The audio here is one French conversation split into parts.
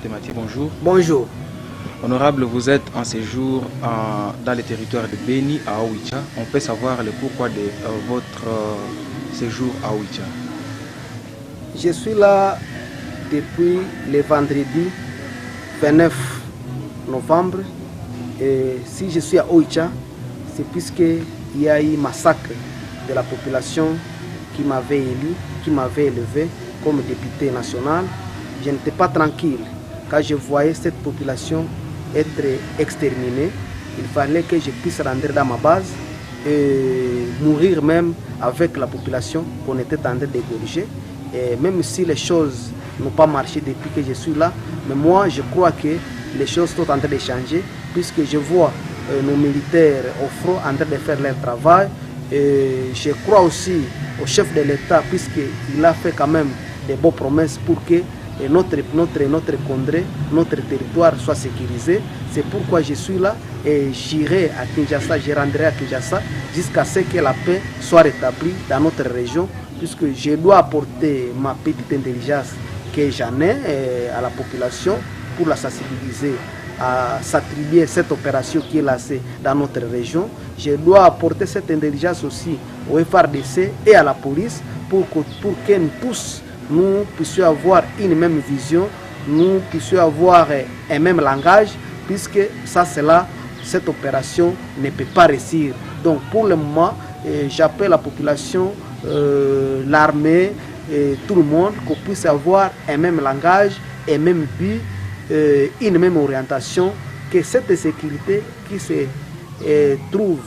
Matemati, bonjour. Bonjour. Honorable, vous êtes en séjour dans le territoire de Beni, à Oicha. On peut savoir le pourquoi de votre séjour à Oicha? Je suis là depuis le vendredi 29 novembre. Et si je suis à Oicha, c'est puisqu'il y a eu massacre de la population qui m'avait élu, qui m'avait élevé comme député national. Je n'étais pas tranquille quand je voyais cette population être exterminée. Il fallait que je puisse rentrer dans ma base et mourir même avec la population qu'on était en train d'égorger. Et même si les choses n'ont pas marché depuis que je suis là, mais moi je crois que les choses sont en train de changer puisque je vois nos militaires au front en train de faire leur travail. Et je crois aussi au chef de l'État puisqu'il a fait quand même des bonnes promesses pour que notre contrée, notre territoire soit sécurisé. C'est pourquoi je suis là et j'irai à Kinshasa, je rendrai à Kinshasa jusqu'à ce que la paix soit rétablie dans notre région, puisque je dois apporter ma petite intelligence que j'en ai à la population pour la sensibiliser à s'attribuer cette opération qui est lancée dans notre région. Je dois apporter cette intelligence aussi au FRDC et à la police pour que nous tous nous puissions avoir une même vision, nous puissions avoir un même langage, puisque ça c'est là, cette opération ne peut pas réussir. Donc pour le moment, j'appelle la population, l'armée, tout le monde, qu'on puisse avoir un même langage, un même but, une même orientation, que cette sécurité qui se trouve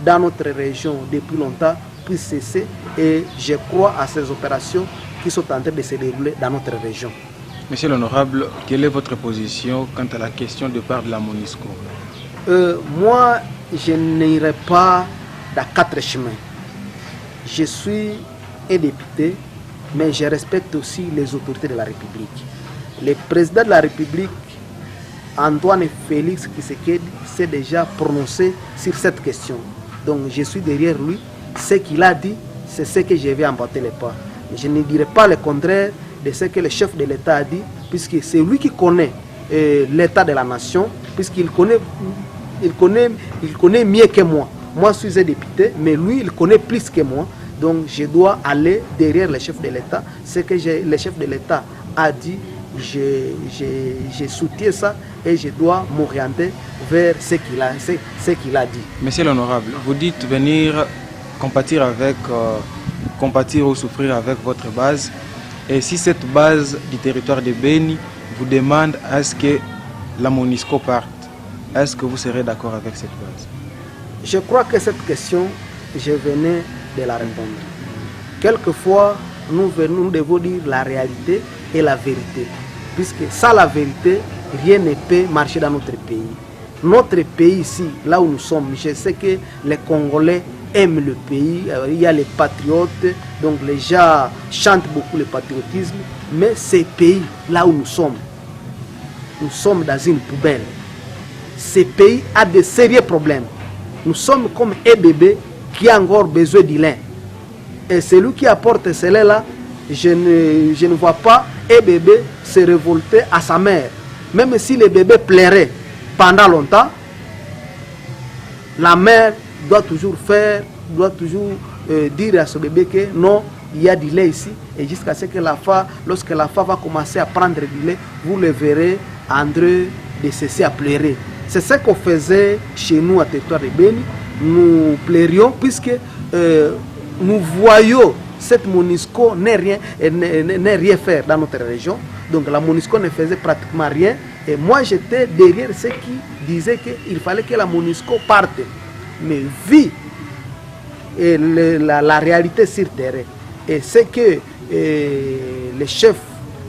dans notre région depuis longtemps puisse cesser. Et je crois à ces opérations qui sont en train de se dérouler dans notre région. Monsieur l'honorable, quelle est votre position quant à la question de part de la MONUSCO? Moi, je n'irai pas dans quatre chemins. Je suis un député, mais je respecte aussi les autorités de la République. Le président de la République, Antoine Félix Tshisekedi, s'est déjà prononcé sur cette question. Donc je suis derrière lui. Ce qu'il a dit, c'est ce que je vais emboîter les pas. Je ne dirai pas le contraire de ce que le chef de l'État a dit, puisque c'est lui qui connaît l'État de la nation, puisqu'il connaît, il connaît mieux que moi. Moi, je suis un député, mais lui, il connaît plus que moi. Donc, je dois aller derrière le chef de l'État. Ce que le chef de l'État a dit, je soutiens ça et je dois m'orienter vers ce qu'il a dit. Monsieur l'honorable, vous dites venir compatir ou souffrir avec votre base. Et si cette base du territoire de Beni vous demande à ce que la MONUSCO parte, est-ce que vous serez d'accord avec cette base? Je crois que cette question, je venais de la répondre. Quelquefois, nous devons dire la réalité et la vérité. Puisque sans la vérité, rien ne peut marcher dans notre pays. Notre pays ici, là où nous sommes, je sais que les Congolais aiment le pays, il y a les patriotes, donc les gens chantent beaucoup le patriotisme, mais ce pays, là où nous sommes dans une poubelle. Ce pays a de sérieux problèmes. Nous sommes comme un bébé qui a encore besoin du lait. Et celui qui apporte ce lait-là, je ne vois pas un bébé se révolter à sa mère. Même si le bébé pleurait pendant longtemps, la mère doit toujours dire à ce bébé que non, il y a du lait ici. Et jusqu'à ce que lorsque la femme va commencer à prendre du lait, vous le verrez en train de cesser à pleurer. C'est ce qu'on faisait chez nous à territoire de Beni. Nous pleurions puisque nous voyons cette MONUSCO n'est rien faire dans notre région. Donc la MONUSCO ne faisait pratiquement rien. Et moi j'étais derrière ceux qui disaient qu'il fallait que la MONUSCO parte. Mais vu la réalité sur terrain et ce que le chef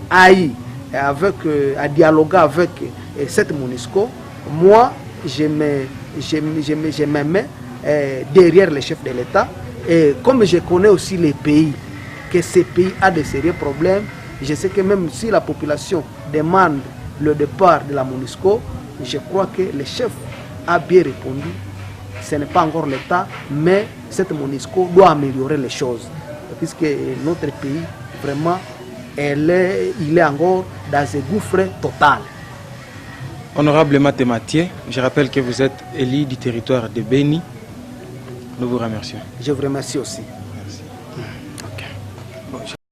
a eu à dialoguer avec cette MONUSCO, moi je me mets derrière le chef de l'État. Et comme je connais aussi les pays, que ces pays a de sérieux problèmes, je sais que même si la population demande le départ de la MONUSCO, je crois que le chef a bien répondu. Ce n'est pas encore l'État, mais cette MONUSCO doit améliorer les choses. Puisque notre pays, vraiment, il est encore dans un gouffre total. Honorable Mathématien, je rappelle que vous êtes élu du territoire de Beni. Nous vous remercions. Je vous remercie aussi. Merci.